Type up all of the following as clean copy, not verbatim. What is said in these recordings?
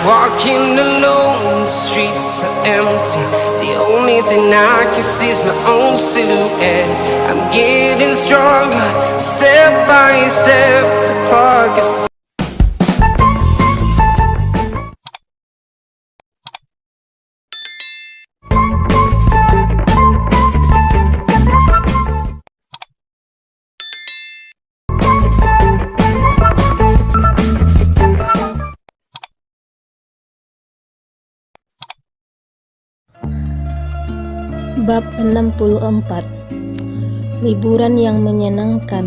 Walking alone, the streets are empty. The only thing I can see is my own silhouette. I'm getting stronger, step by step. The clock is Bab 64. Liburan yang menyenangkan.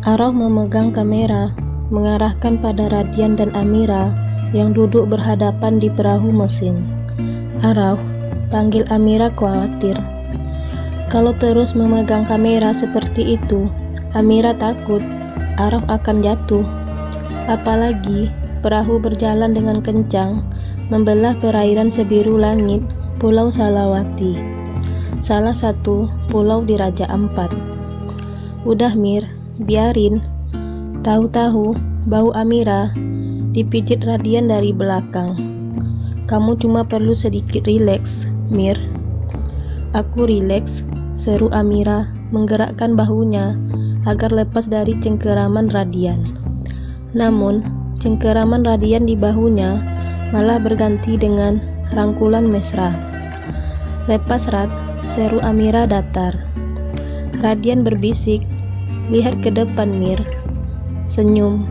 Araf memegang kamera, mengarahkan pada Radian dan Amira yang duduk berhadapan di perahu mesin. Araf, panggil Amira khawatir. Kalau terus memegang kamera seperti itu, Amira takut Araf akan jatuh. Apalagi perahu berjalan dengan kencang, membelah perairan sebiru langit Pulau Salawati, salah satu pulau di Raja Ampat. Udah Mir, biarin. Tahu-tahu bau Amira dipijit Radian dari belakang. Kamu cuma perlu sedikit rileks, Mir. Aku rileks, seru Amira menggerakkan bahunya agar lepas dari cengkeraman Radian. Namun, cengkeraman Radian di bahunya malah berganti dengan rangkulan mesra. Lepas Rat, seru Amira datar. Radian berbisik, lihat ke depan Mir. Senyum.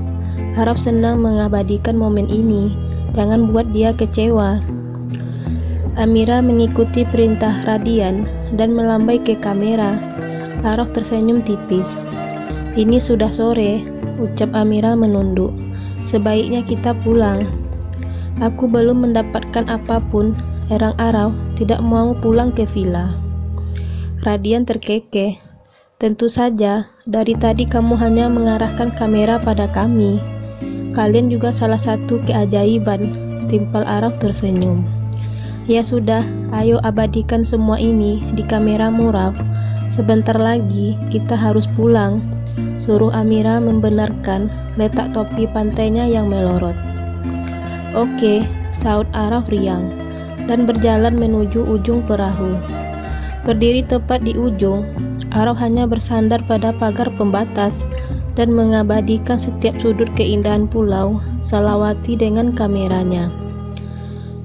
Harap senang mengabadikan momen ini, jangan buat dia kecewa. Amira mengikuti perintah Radian dan melambai ke kamera. Araf tersenyum tipis. Ini sudah sore, ucap Amira menunduk. Sebaiknya kita pulang. Aku belum mendapatkan apapun. Erang Araf tidak mau pulang ke villa. Radian terkekeh. Tentu saja, dari tadi kamu hanya mengarahkan kamera pada kami. Kalian juga salah satu keajaiban, timpal Araf tersenyum. Ya sudah, ayo abadikan semua ini di kameramu Raf. Sebentar lagi kita harus pulang, suruh Amira membenarkan letak topi pantainya yang melorot. Oke, saut Araf riang dan berjalan menuju ujung perahu. Berdiri tepat di ujung, Araf hanya bersandar pada pagar pembatas dan mengabadikan setiap sudut keindahan pulau Salawati dengan kameranya.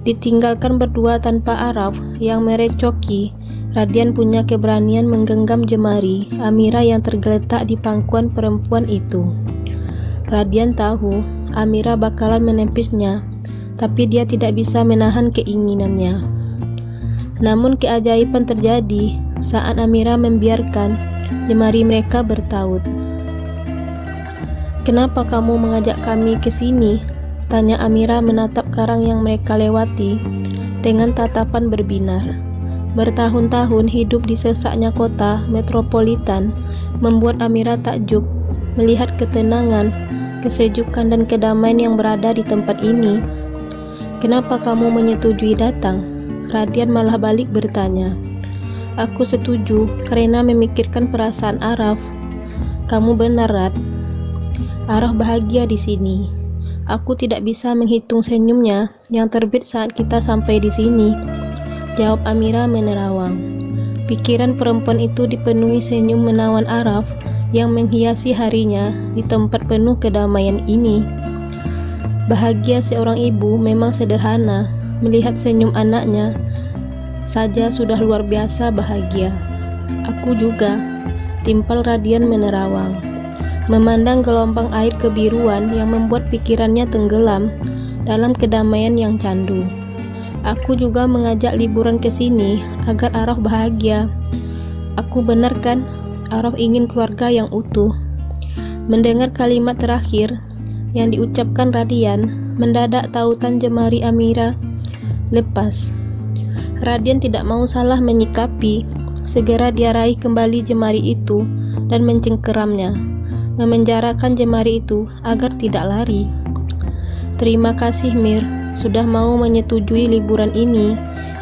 Ditinggalkan berdua tanpa Araf yang merecoki, Radian punya keberanian menggenggam jemari Amira yang tergeletak di pangkuan perempuan itu. Radian tahu Amira bakalan menepisnya, tapi dia tidak bisa menahan keinginannya. Namun keajaiban terjadi saat Amira membiarkan jemari mereka bertaut. Kenapa kamu mengajak kami ke sini? Tanya Amira menatap karang yang mereka lewati dengan tatapan berbinar. Bertahun-tahun hidup di sesaknya kota metropolitan membuat Amira takjub melihat ketenangan, kesejukan dan kedamaian yang berada di tempat ini. Kenapa kamu menyetujui datang? Radian malah balik bertanya. Aku setuju karena memikirkan perasaan Araf. Kamu benar, Rat. Araf bahagia di sini. Aku tidak bisa menghitung senyumnya yang terbit saat kita sampai di sini, jawab Amira menerawang. Pikiran perempuan itu dipenuhi senyum menawan Araf yang menghiasi harinya di tempat penuh kedamaian ini. Bahagia seorang ibu memang sederhana, melihat senyum anaknya saja sudah luar biasa bahagia. Aku juga, timpal Radian menerawang, memandang gelombang air kebiruan yang membuat pikirannya tenggelam dalam kedamaian yang candu. Aku juga mengajak liburan ke sini agar Araf bahagia. Aku benar kan? Araf ingin keluarga yang utuh. Mendengar kalimat terakhir yang diucapkan Radian, mendadak tautan jemari Amira lepas. Radian tidak mau salah menyikapi. Segera dia raih kembali jemari itu dan mencengkeramnya, memenjarakan jemari itu agar tidak lari. Terima kasih Mir, sudah mau menyetujui liburan ini.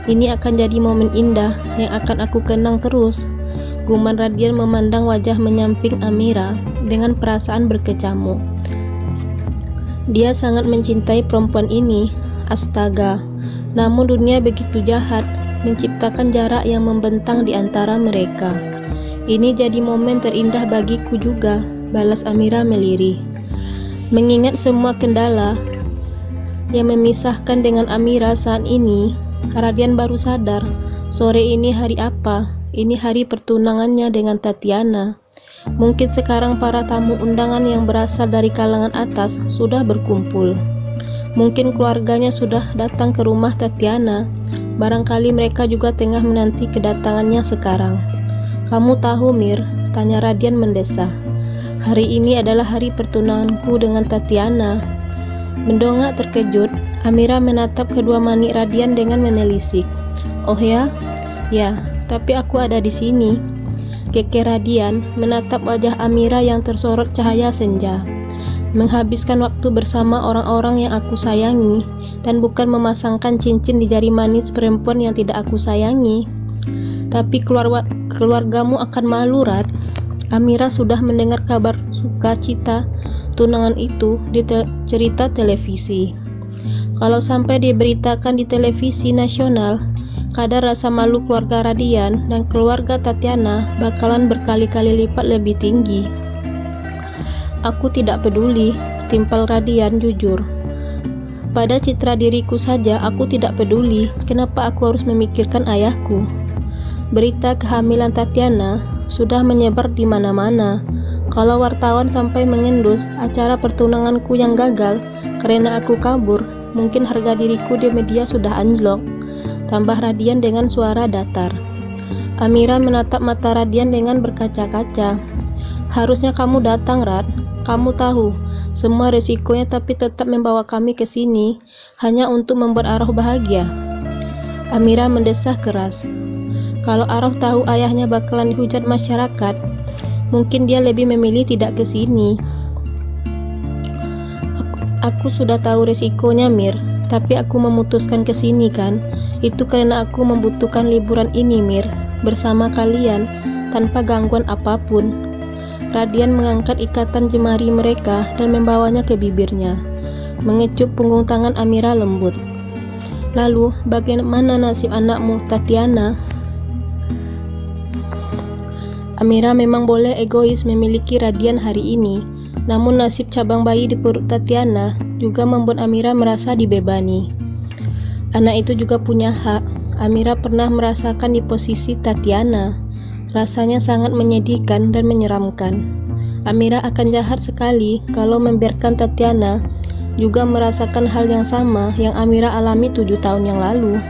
Ini akan jadi momen indah yang akan aku kenang terus. Guman Radian memandang wajah menyamping Amira dengan perasaan berkecamuk. Dia sangat mencintai perempuan ini. Astaga, namun dunia begitu jahat, menciptakan jarak yang membentang di antara mereka. Ini jadi momen terindah bagiku juga, balas Amira melirih. Mengingat semua kendala yang memisahkan dengan Amira saat ini, Radian baru sadar, sore ini hari apa? Ini hari pertunangannya dengan Tatiana. Mungkin sekarang para tamu undangan yang berasal dari kalangan atas sudah berkumpul. Mungkin keluarganya sudah datang ke rumah Tatiana. Barangkali mereka juga tengah menanti kedatangannya sekarang. "Kamu tahu, Mir?" tanya Radian mendesah. "Hari ini adalah hari pertunanganku dengan Tatiana." Mendongak terkejut, Amira menatap kedua manik Radian dengan menelisik. "Oh ya? Ya, tapi aku ada di sini." Keke Radian menatap wajah Amira yang tersorot cahaya senja. "Menghabiskan waktu bersama orang-orang yang aku sayangi, dan bukan memasangkan cincin di jari manis perempuan yang tidak aku sayangi. Tapi keluargamu akan malu, Rat." Amira sudah mendengar kabar sukacita tunangan itu di cerita televisi. Kalau sampai diberitakan di televisi nasional, kadar rasa malu keluarga Radian dan keluarga Tatiana bakalan berkali-kali lipat lebih tinggi. "Aku tidak peduli," timpal Radian jujur. "Pada citra diriku saja aku tidak peduli, kenapa aku harus memikirkan ayahku?" Berita kehamilan Tatiana sudah menyebar di mana-mana. Kalau wartawan sampai mengendus acara pertunanganku yang gagal karena aku kabur, mungkin harga diriku di media sudah anjlok, tambah Radian dengan suara datar. Amira menatap mata Radian dengan berkaca-kaca. "Harusnya kamu datang, Rat. Kamu tahu semua resikonya, tapi tetap membawa kami ke sini hanya untuk membuat Araf bahagia." Amira mendesah keras. Kalau Araf tahu ayahnya bakalan dihujat masyarakat, mungkin dia lebih memilih tidak ke sini. Aku sudah tahu resikonya, Mir, tapi aku memutuskan ke sini kan. Itu karena aku membutuhkan liburan ini, Mir, bersama kalian tanpa gangguan apapun. Radian mengangkat ikatan jemari mereka dan membawanya ke bibirnya, mengecup punggung tangan Amira lembut. "Lalu, bagaimana nasib anakmu, Tatiana?" Amira memang boleh egois memiliki Radian hari ini, namun nasib cabang bayi di perut Tatiana juga membuat Amira merasa dibebani. Anak itu juga punya hak. Amira pernah merasakan di posisi Tatiana. Rasanya sangat menyedihkan dan menyeramkan. Amira akan jahat sekali kalau membiarkan Tatiana juga merasakan hal yang sama yang Amira alami 7 tahun yang lalu.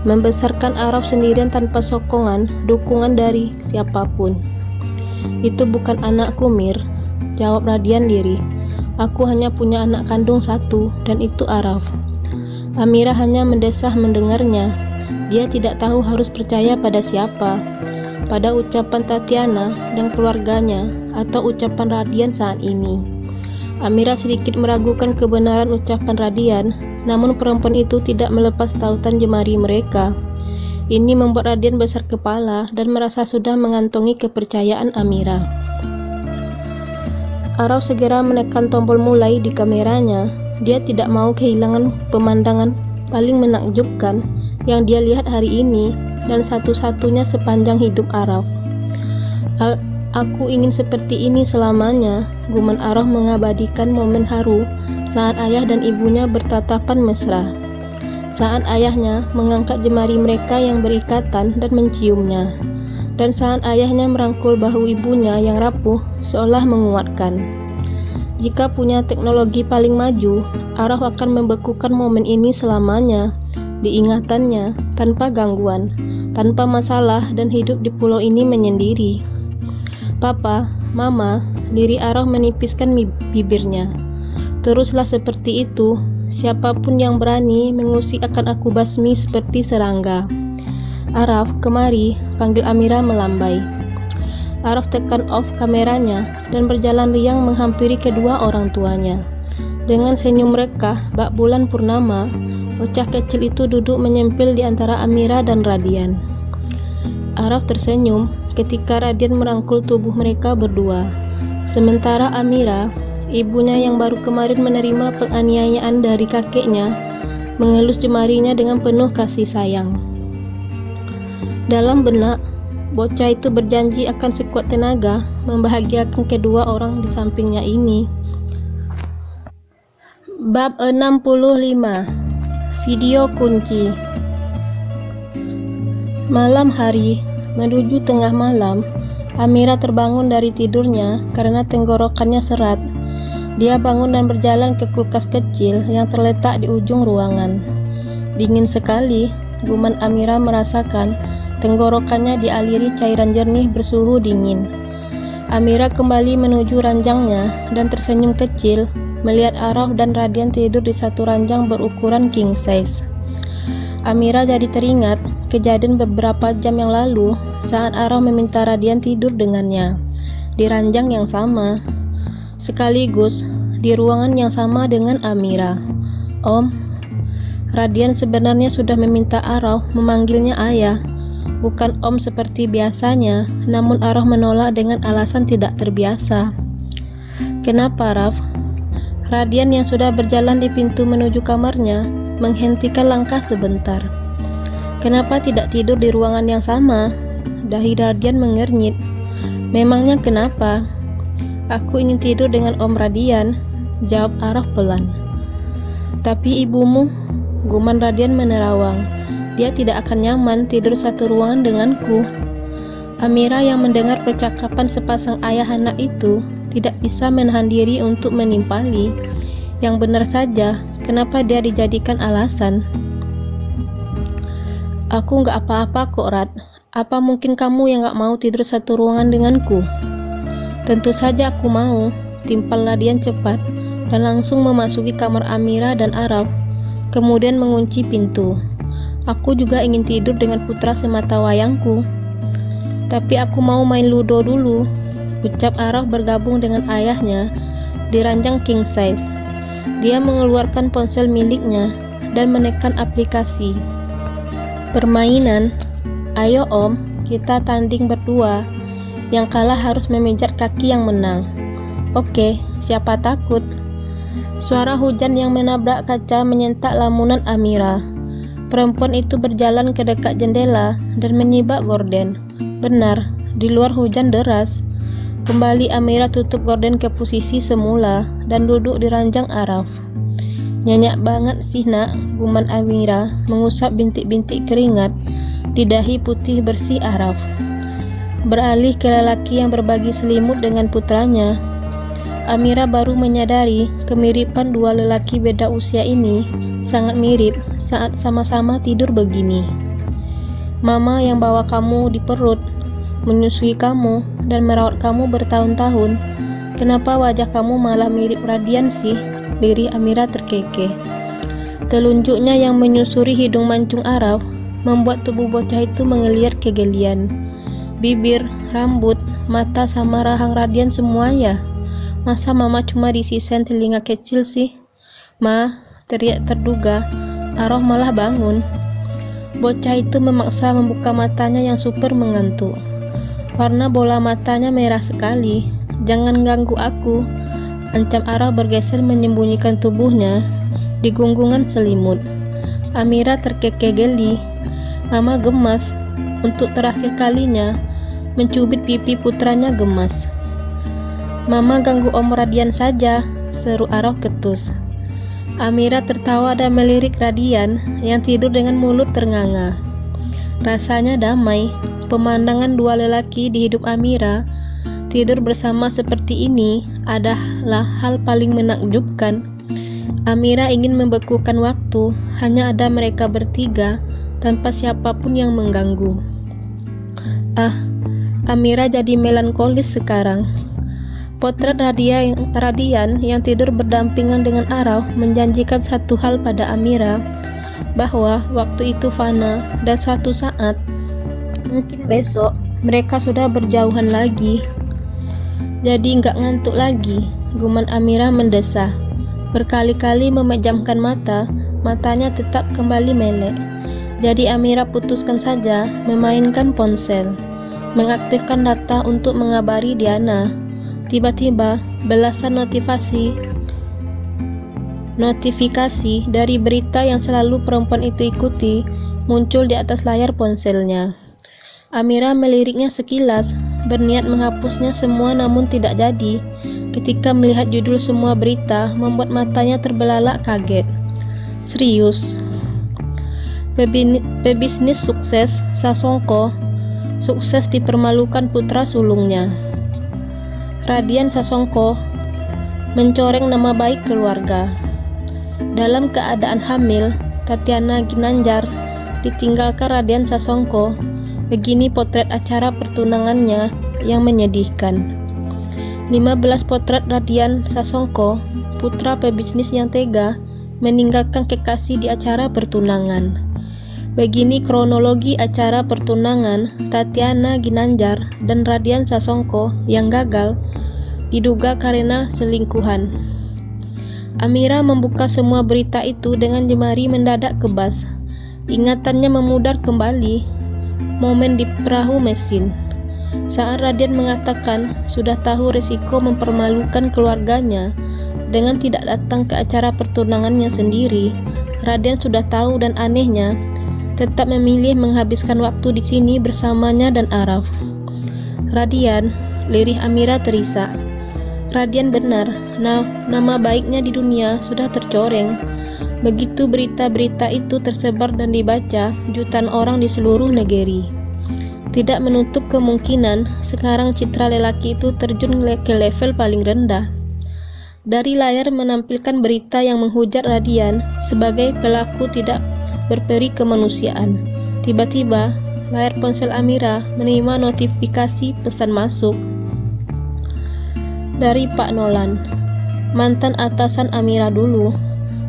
Membesarkan Araf sendirian tanpa sokongan, dukungan dari siapapun. "Itu bukan anakku, Mir," jawab Radian lirih. "Aku hanya punya anak kandung satu, dan itu Araf." Amira hanya mendesah mendengarnya. Dia tidak tahu harus percaya pada siapa, pada ucapan Tatiana dan keluarganya, atau ucapan Radian saat ini. Amira sedikit meragukan kebenaran ucapan Radian, namun perempuan itu tidak melepas tautan jemari mereka. Ini membuat Radian besar kepala dan merasa sudah mengantongi kepercayaan Amira. Araf segera menekan tombol mulai di kameranya. Dia tidak mau kehilangan pemandangan paling menakjubkan yang dia lihat hari ini, dan satu-satunya sepanjang hidup Araf. Aku ingin seperti ini selamanya," guman Araf mengabadikan momen haru saat ayah dan ibunya bertatapan mesra. Saat ayahnya mengangkat jemari mereka yang berikatan dan menciumnya, dan saat ayahnya merangkul bahu ibunya yang rapuh seolah menguatkan. Jika punya teknologi paling maju, Araf akan membekukan momen ini selamanya di ingatannya, tanpa gangguan, tanpa masalah, dan hidup di pulau ini menyendiri. "Papa, Mama," lirih Araf menipiskan bibirnya. "Teruslah seperti itu. Siapapun yang berani mengusik akan aku basmi seperti serangga." "Araf, kemari," panggil Amira melambai. Araf tekan off kameranya dan berjalan riang menghampiri kedua orang tuanya. Dengan senyum rekah bak bulan purnama, bocah kecil itu duduk menyempil di antara Amira dan Radian. Araf tersenyum ketika Radian merangkul tubuh mereka berdua. Sementara Amira ibunya yang baru kemarin menerima penganiayaan dari kakeknya mengelus jemarinya dengan penuh kasih sayang. Dalam benak, bocah itu berjanji akan sekuat tenaga membahagiakan kedua orang di sampingnya ini. Bab 65. Video kunci. Malam hari, menuju tengah malam, Amira terbangun dari tidurnya karena tenggorokannya serat. Dia bangun dan berjalan ke kulkas kecil yang terletak di ujung ruangan. Dingin sekali, guman Amira merasakan tenggorokannya dialiri cairan jernih bersuhu dingin. Amira kembali menuju ranjangnya dan tersenyum kecil melihat Araf dan Radian tidur di satu ranjang berukuran king size. Amira jadi teringat kejadian beberapa jam yang lalu saat Araf meminta Radian tidur dengannya di ranjang yang sama, sekaligus di ruangan yang sama dengan Amira. Om, Radian sebenarnya sudah meminta Araf memanggilnya ayah, bukan om seperti biasanya, namun Araf menolak dengan alasan tidak terbiasa. Kenapa, Raf? Radian yang sudah berjalan di pintu menuju kamarnya menghentikan langkah sebentar. Kenapa tidak tidur di ruangan yang sama? Dahi Radian mengernyit. Memangnya kenapa? Aku ingin tidur dengan Om Radian, jawab Araf pelan. Tapi ibumu, guman Radian menerawang. Dia tidak akan nyaman tidur satu ruangan denganku. Amira yang mendengar percakapan sepasang ayah anak itu tidak bisa menahan diri untuk menimpali. Yang benar saja, kenapa dia dijadikan alasan? Aku nggak apa-apa kok, Rad. Apa mungkin kamu yang nggak mau tidur satu ruangan denganku? Tentu saja aku mau, timpal Radian cepat dan langsung memasuki kamar Amira dan Araf, kemudian mengunci pintu. Aku juga ingin tidur dengan putra semata wayangku. Tapi aku mau main ludo dulu, ucap Araf bergabung dengan ayahnya di ranjang king size. Dia mengeluarkan ponsel miliknya dan menekan aplikasi permainan. Ayo om, kita tanding berdua. Yang kalah harus memijat kaki yang menang. Oke, siapa takut? Suara hujan yang menabrak kaca menyentak lamunan Amira. Perempuan itu berjalan ke dekat jendela dan menyibak gorden. Benar, di luar hujan deras. Kembali Amira tutup gorden ke posisi semula dan duduk di ranjang Araf. Nyenyak banget sih nak, guman Amira mengusap bintik-bintik keringat di dahi putih bersih Araf. Beralih ke lelaki yang berbagi selimut dengan putranya, Amira baru menyadari kemiripan dua lelaki beda usia ini sangat mirip saat sama-sama tidur begini. Mama yang bawa kamu di perut, menyusui kamu, dan merawat kamu bertahun-tahun. Kenapa wajah kamu malah mirip Radian sih? Lirih Amira terkekeh. Telunjuknya yang menyusuri hidung mancung Araf membuat tubuh bocah itu menggeliat kegelian. Bibir, rambut, mata sama rahang Radian semua ya. Masa mama cuma disisain telinga kecil sih? Ma, teriak terduga. Araf malah bangun. Bocah itu memaksa membuka matanya yang super mengantuk. Warna bola matanya merah sekali. Jangan ganggu aku, ancam Araf bergeser menyembunyikan tubuhnya di gunggungan selimut. Amira terkekeh geli. Mama gemas. Untuk terakhir kalinya mencubit pipi putranya gemas. Mama ganggu Om Radian saja, seru Araf ketus. Amira tertawa dan melirik Radian yang tidur dengan mulut ternganga. Rasanya damai. Pemandangan dua lelaki di hidup Amira tidur bersama seperti ini adalah hal paling menakjubkan. Amira ingin membekukan waktu, hanya ada mereka bertiga tanpa siapapun yang mengganggu. Amira jadi melankolis sekarang. Potret Radian yang tidur berdampingan dengan Araf menjanjikan satu hal pada Amira, bahwa waktu itu fana dan suatu saat, mungkin besok, mereka sudah berjauhan lagi. Jadi nggak ngantuk lagi, guman Amira mendesah. Berkali-kali memejamkan mata, matanya tetap kembali melek. Jadi Amira putuskan saja memainkan ponsel, mengaktifkan data untuk mengabari Diana. Tiba-tiba, belasan notifikasi dari berita yang selalu perempuan itu ikuti muncul di atas layar ponselnya. Amira meliriknya sekilas, berniat menghapusnya semua namun tidak jadi. Ketika melihat judul semua berita, membuat matanya terbelalak kaget. Serius? Pebisnis sukses, Sasongko sukses dipermalukan putra sulungnya. Radian Sasongko mencoreng nama baik keluarga. Dalam keadaan hamil, Tatiana Ginanjar ditinggalkan Radian Sasongko. Begini potret acara pertunangannya yang menyedihkan. 15 potret Radian Sasongko, putra pebisnis yang tega, meninggalkan kekasih di acara pertunangan. Begini kronologi acara pertunangan Tatiana Ginanjar dan Radian Sasongko yang gagal diduga karena selingkuhan. Amira membuka semua berita itu dengan jemari mendadak kebas. Ingatannya memudar kembali momen di perahu mesin saat Radian mengatakan sudah tahu risiko mempermalukan keluarganya dengan tidak datang ke acara pertunangannya sendiri. Radian sudah tahu dan anehnya tetap memilih menghabiskan waktu di sini bersamanya dan Araf. Radian, lirih Amira terisak. Radian benar, nama baiknya di dunia sudah tercoreng. Begitu berita-berita itu tersebar dan dibaca jutaan orang di seluruh negeri. Tidak menutup kemungkinan sekarang citra lelaki itu terjun ke level paling rendah. Dari layar menampilkan berita yang menghujat Radian sebagai pelaku tidak berperi kemanusiaan. Tiba-tiba, layar ponsel Amira menerima notifikasi pesan masuk dari Pak Nolan, mantan atasan Amira dulu.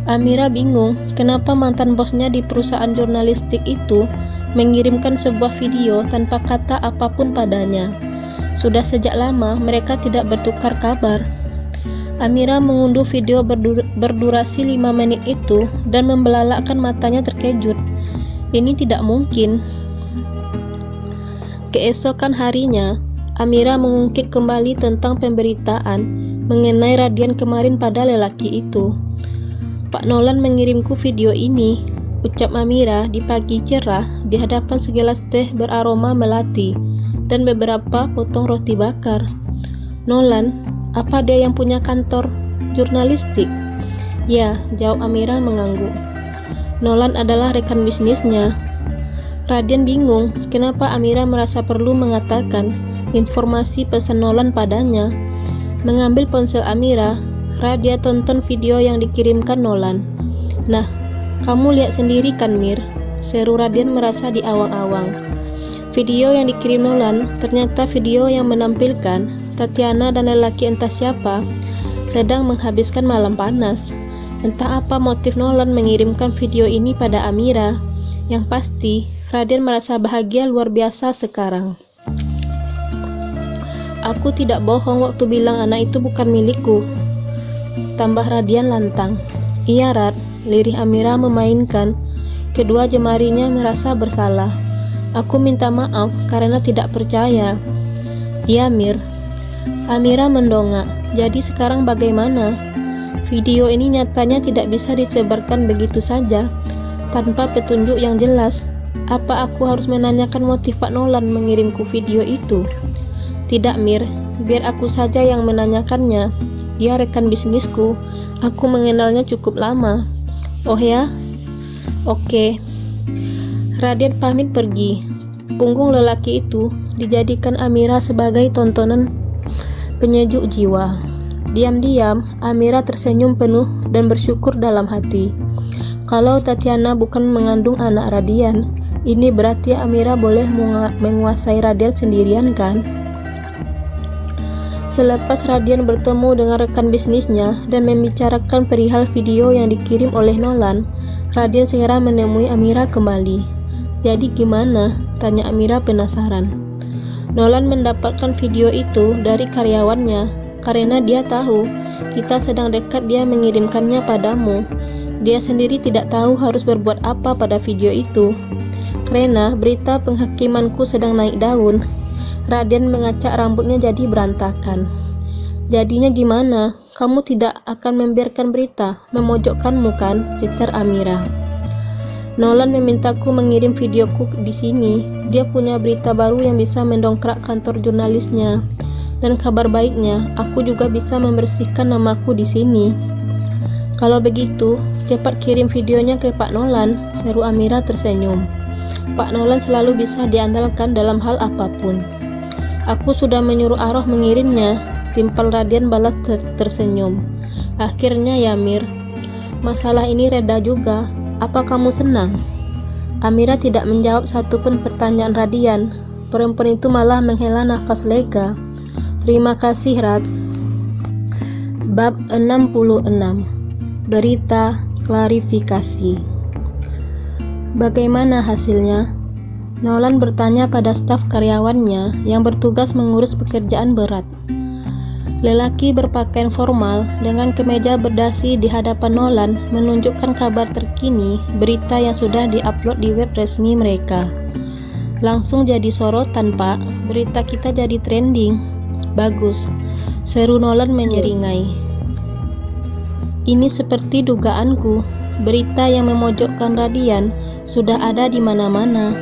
Amira bingung kenapa mantan bosnya di perusahaan jurnalistik itu mengirimkan sebuah video tanpa kata apapun padanya. Sudah sejak lama mereka tidak bertukar kabar. Amira mengunduh video berdurasi 5 menit itu dan membelalakkan matanya terkejut. Ini tidak mungkin. Keesokan harinya, Amira mengungkit kembali tentang pemberitaan mengenai Radian kemarin pada lelaki itu. Pak Nolan mengirimku video ini, ucap Amira di pagi cerah di hadapan segelas teh beraroma melati dan beberapa potong roti bakar. Nolan, apa dia yang punya kantor jurnalistik? Ya, jawab Amira mengangguk. Nolan adalah rekan bisnisnya. Radian bingung kenapa Amira merasa perlu mengatakan informasi pesan Nolan padanya. Mengambil ponsel Amira, Radia tonton video yang dikirimkan Nolan. Nah, kamu lihat sendiri kan Mir? Seru Radian merasa diawang-awang. Video yang dikirim Nolan ternyata video yang menampilkan Tatiana dan lelaki entah siapa sedang menghabiskan malam panas. Entah apa motif Nolan mengirimkan video ini pada Amira. Yang pasti, Radian merasa bahagia luar biasa sekarang. Aku tidak bohong waktu bilang anak itu bukan milikku, tambah Radian lantang. Iya Rad, lirih Amira memainkan kedua jemarinya merasa bersalah. Aku minta maaf karena tidak percaya. Iya Mir. Amira mendongak. Jadi sekarang bagaimana? Video ini nyatanya tidak bisa disebarkan begitu saja tanpa petunjuk yang jelas. Apa aku harus menanyakan motif Pak Nolan mengirimku video itu? Tidak Mir, biar aku saja yang menanyakannya. Dia rekan bisnisku. Aku mengenalnya cukup lama. Oh ya? Oke. Radian pamit pergi. Punggung lelaki itu dijadikan Amira sebagai tontonan penyejuk jiwa. Diam-diam, Amira tersenyum penuh dan bersyukur dalam hati. Kalau Tatiana bukan mengandung anak Radian, ini berarti Amira boleh menguasai Radian sendirian kan? Selepas Radian bertemu dengan rekan bisnisnya dan membicarakan perihal video yang dikirim oleh Nolan, Radian segera menemui Amira kembali. Jadi gimana? Tanya Amira penasaran. Nolan mendapatkan video itu dari karyawannya karena dia tahu kita sedang dekat dia mengirimkannya padamu. Dia sendiri tidak tahu harus berbuat apa pada video itu. Karena berita penghakimanku sedang naik daun. Radian mengacak rambutnya jadi berantakan. Jadinya gimana? Kamu tidak akan membiarkan berita memojokkanmu kan? Cecar Amira. Nolan memintaku mengirim videoku di sini. Dia punya berita baru yang bisa mendongkrak kantor jurnalisnya. Dan kabar baiknya, aku juga bisa membersihkan namaku di sini. Kalau begitu, cepat kirim videonya ke Pak Nolan, seru Amira tersenyum. Pak Nolan selalu bisa diandalkan dalam hal apapun. Aku sudah menyuruh Aroh mengirimnya, timpal Radian balas tersenyum. Akhirnya ya Mir, masalah ini reda juga. Apa kamu senang? Amira tidak menjawab satupun pertanyaan Radian. Perempuan itu malah menghela nafas lega. Terima kasih Rad. Bab 66. Berita klarifikasi. Bagaimana hasilnya? Nolan bertanya pada staf karyawannya yang bertugas mengurus pekerjaan berat. Lelaki berpakaian formal dengan kemeja berdasi di hadapan Nolan menunjukkan kabar terkini berita yang sudah diupload di web resmi mereka. Langsung jadi sorotan Pak, berita kita jadi trending. Bagus, seru Nolan menyeringai. Ini seperti dugaanku, berita yang memojokkan Radian sudah ada di mana-mana.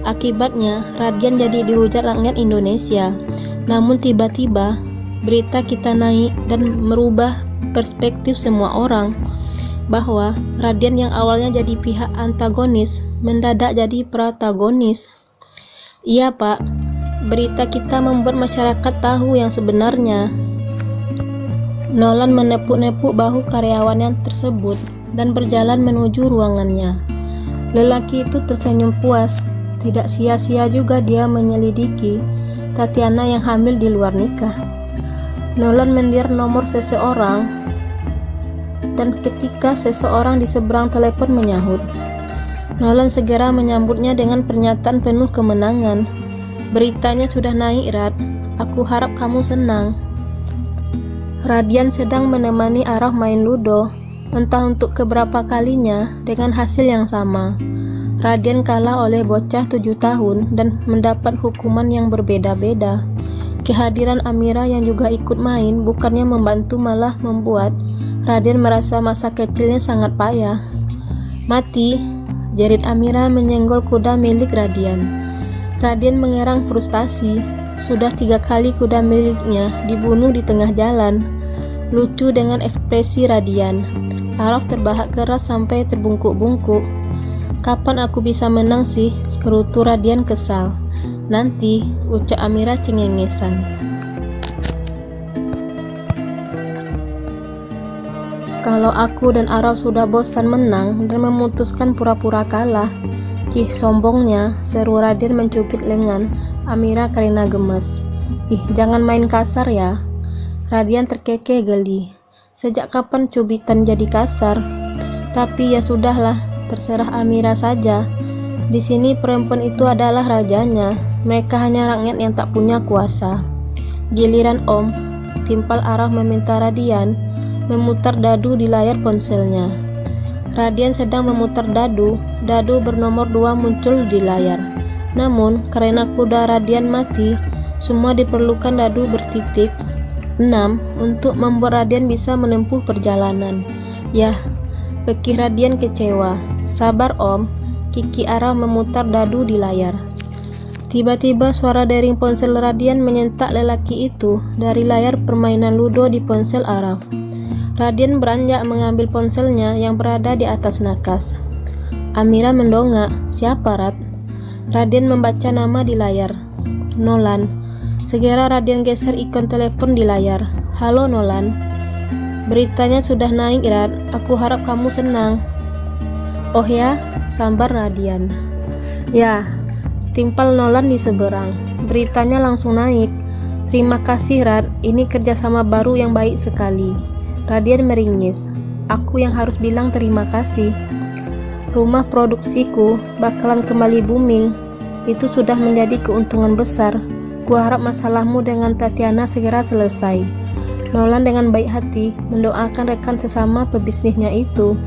Akibatnya Radian jadi dihujat rakyat Indonesia. Namun tiba-tiba berita kita naik dan merubah perspektif semua orang bahwa Radian yang awalnya jadi pihak antagonis mendadak jadi protagonis. Iya Pak, berita kita membuat masyarakat tahu yang sebenarnya. Nolan menepuk-nepuk bahu karyawannya tersebut dan berjalan menuju ruangannya. Lelaki itu tersenyum puas. Tidak sia-sia juga dia menyelidiki Tatiana yang hamil di luar nikah. Nolan mendir nomor seseorang dan ketika seseorang di seberang telepon menyahut, Nolan segera menyambutnya dengan pernyataan penuh kemenangan. Beritanya sudah naik Rad, aku harap kamu senang. Radian sedang menemani Aroh main ludo, entah untuk keberapa kalinya dengan hasil yang sama. Radian kalah oleh bocah 7 tahun dan mendapat hukuman yang berbeda-beda. Kehadiran Amira yang juga ikut main bukannya membantu malah membuat Radian merasa masa kecilnya sangat payah. Mati, jerit Amira menyenggol kuda milik Radian. Radian mengerang frustasi. Sudah 3 kali kuda miliknya dibunuh di tengah jalan. Lucu dengan ekspresi Radian. Aroh terbahak keras sampai terbungkuk-bungkuk. Kapan aku bisa menang sih? Kerutu Radian kesal. Nanti, ucap Amira cengengesan. Kalau aku dan Aroh sudah bosan menang dan memutuskan pura-pura kalah, cih sombongnya, seru Radian mencubit lengan Amira karena gemes. Ih, jangan main kasar ya. Radian terkekeh geli. Sejak kapan cubitan jadi kasar? Tapi ya sudahlah, terserah Amira saja. Di sini perempuan itu adalah rajanya. Mereka hanya rakyat yang tak punya kuasa. Giliran Om, timpal Aroh meminta Radian memutar dadu di layar ponselnya. Radian sedang memutar dadu bernomor 2 muncul di layar. Namun, karena kuda Radian mati, semua diperlukan dadu bertitik 6 untuk membuat Radian bisa menempuh perjalanan. Yah, pikir Radian kecewa. Sabar Om, Kiki Aroh memutar dadu di layar. Tiba-tiba suara dering ponsel Radian menyentak lelaki itu dari layar permainan ludo di ponsel Aroh. Radian beranjak mengambil ponselnya yang berada di atas nakas. Amira mendongak. Siapa Rad? Radian membaca nama di layar. Nolan. Segera Radian geser ikon telepon di layar. Halo Nolan. Beritanya sudah naik Rad. Aku harap kamu senang. Oh ya, sambar Radian. Ya, timpal Nolan di seberang. Beritanya langsung naik. Terima kasih Rad, ini kerjasama baru yang baik sekali. Radian meringis. Aku yang harus bilang terima kasih. Rumah produksiku bakalan kembali booming. Itu sudah menjadi keuntungan besar. Gua harap masalahmu dengan Tatiana segera selesai. Nolan dengan baik hati mendoakan rekan sesama pebisnisnya itu.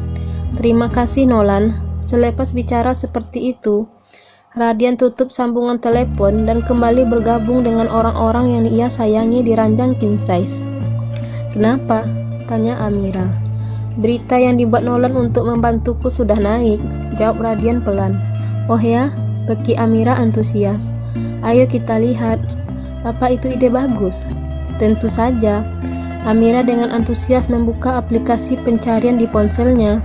Terima kasih Nolan. Selepas bicara seperti itu, Radian tutup sambungan telepon dan kembali bergabung dengan orang-orang yang ia sayangi di ranjang king size. Kenapa? Tanya Amira. Berita yang dibuat Nolan untuk membantuku sudah naik, jawab Radian pelan. Oh ya? Beki Amira antusias. Ayo kita lihat. Apa itu ide bagus? Tentu saja. Amira dengan antusias membuka aplikasi pencarian di ponselnya,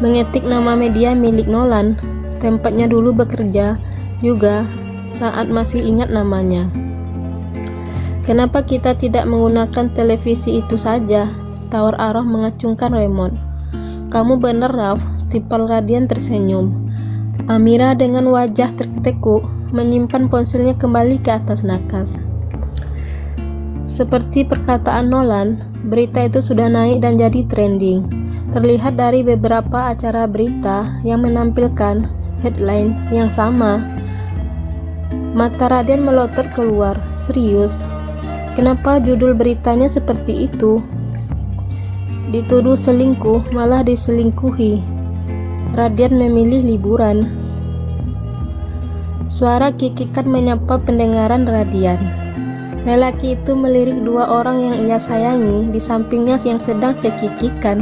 mengetik nama media milik Nolan, tempatnya dulu bekerja, juga saat masih ingat namanya. Kenapa kita tidak menggunakan televisi itu saja? Tawar Araf mengacungkan remote. Kamu benar, Raf, tipal Radian tersenyum. Amira dengan wajah tertekuk menyimpan ponselnya kembali ke atas nakas. Seperti perkataan Nolan, berita itu sudah naik dan jadi trending. Terlihat dari beberapa acara berita yang menampilkan headline yang sama. Mata Radian melotot keluar. Serius? Kenapa judul beritanya seperti itu? Dituduh selingkuh, malah diselingkuhi. Radian memilih liburan. Suara kikikan menyapa pendengaran Radian. Lelaki itu melirik dua orang yang ia sayangi di sampingnya yang sedang cekikikan.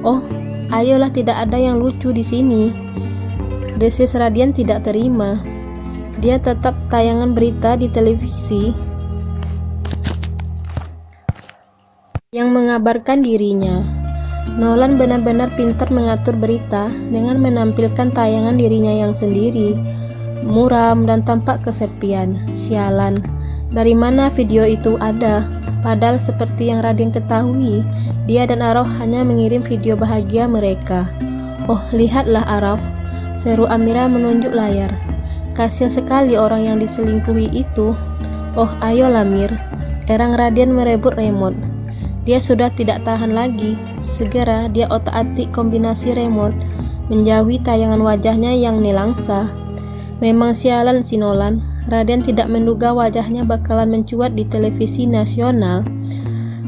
Oh, ayolah, tidak ada yang lucu di sini. Desis Radian tidak terima. Dia tetap tayangan berita di televisi yang mengabarkan dirinya. Nolan benar-benar pintar mengatur berita dengan menampilkan tayangan dirinya yang sendiri, muram dan tampak kesepian. Sialan, dari mana video itu ada? Padahal seperti yang Raden ketahui, dia dan Araf hanya mengirim video bahagia mereka. Oh, lihatlah Araf, seru Amira menunjuk layar. Kasihan sekali orang yang diselingkuhi itu. Oh, ayolah Mir. Erang Raden merebut remote. Dia sudah tidak tahan lagi. Segera dia otak-atik kombinasi remote, menjauhi tayangan wajahnya yang nelangsa. Memang sialan si Nolan. Raden tidak menduga wajahnya bakalan mencuat di televisi nasional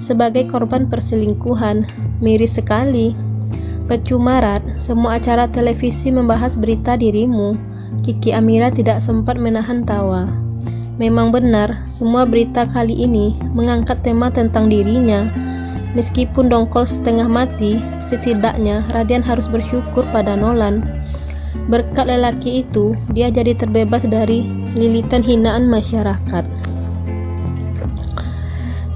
sebagai korban perselingkuhan. Miris sekali. Percuma Rad, semua acara televisi membahas berita dirimu. Kiki Amira tidak sempat menahan tawa. Memang benar, semua berita kali ini mengangkat tema tentang dirinya. Meskipun dongkol setengah mati, setidaknya Radian harus bersyukur pada Nolan. Berkat lelaki itu, dia jadi terbebas dari lilitan hinaan masyarakat.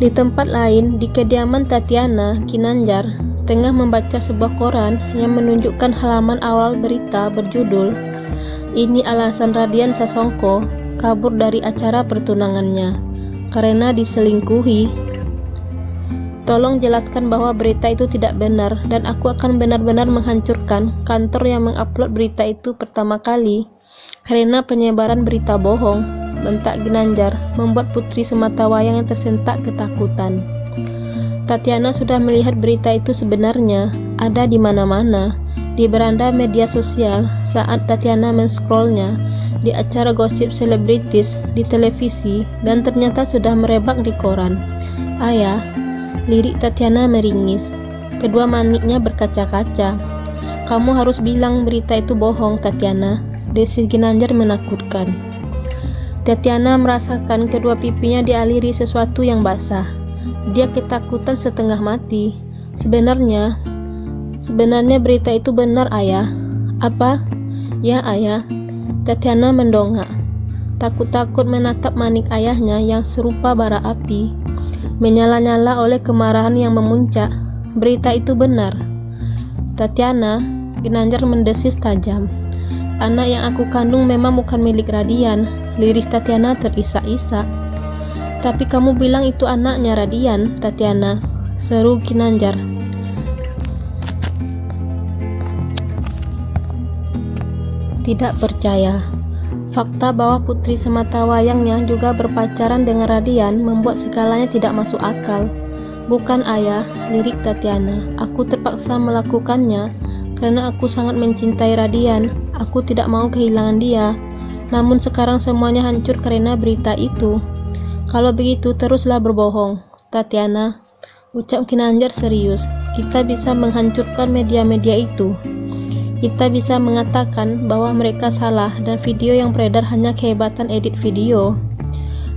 Di tempat lain, di kediaman Tatiana, Kinanjar tengah membaca sebuah koran yang menunjukkan halaman awal berita berjudul "Ini alasan Radian Sasongko kabur dari acara pertunangannya karena diselingkuhi. Tolong jelaskan bahwa berita itu tidak benar dan aku akan benar-benar menghancurkan kantor yang mengupload berita itu pertama kali karena penyebaran berita bohong," bentak Ginanjar, membuat Putri Sematawayang yang tersentak ketakutan. Tatiana sudah melihat berita itu sebenarnya ada di mana-mana, di beranda media sosial saat Tatiana men-scrollnya, di acara gosip selebritis di televisi, dan ternyata sudah merebak di koran. Ayah, lirik Tatiana meringis. Kedua maniknya berkaca-kaca. Kamu harus bilang berita itu bohong, Tatiana. Desis Ginanjar menakutkan. Tatiana merasakan kedua pipinya dialiri sesuatu yang basah. Dia ketakutan setengah mati. Sebenarnya berita itu benar, Ayah. Apa? Ya, Ayah. Tatiana mendongak. Takut-takut menatap manik ayahnya yang serupa bara api, menyala-nyala oleh kemarahan yang memuncak. Berita itu benar. Tatiana, Ginanjar mendesis tajam. Anak yang aku kandung memang bukan milik Radian. Lirik Tatiana terisak-isak. Tapi kamu bilang itu anaknya Radian, Tatiana, seru Ginanjar. Tidak percaya. Fakta bahwa Putri Sematawayangnya juga berpacaran dengan Radian membuat segalanya tidak masuk akal. Bukan, Ayah, lirik Tatiana. Aku terpaksa melakukannya karena aku sangat mencintai Radian. Aku tidak mau kehilangan dia. Namun sekarang semuanya hancur karena berita itu. Kalau begitu teruslah berbohong, Tatiana, ucap Ginanjar serius. Kita bisa menghancurkan media-media itu. Kita bisa mengatakan bahwa mereka salah dan video yang beredar hanya kehebatan edit video.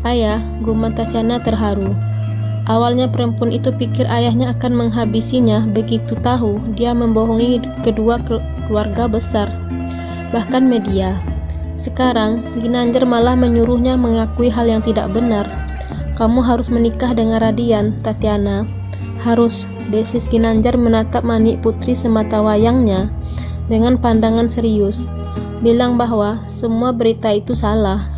Ayah, gumam Tatiana terharu. Awalnya perempuan itu pikir ayahnya akan menghabisinya, begitu tahu dia membohongi kedua keluarga besar, bahkan media. Sekarang, Ginanjar malah menyuruhnya mengakui hal yang tidak benar. Kamu harus menikah dengan Radian, Tatiana. Harus, desis Ginanjar menatap Manik Putri semata wayangnya dengan pandangan serius, bilang bahwa semua berita itu salah.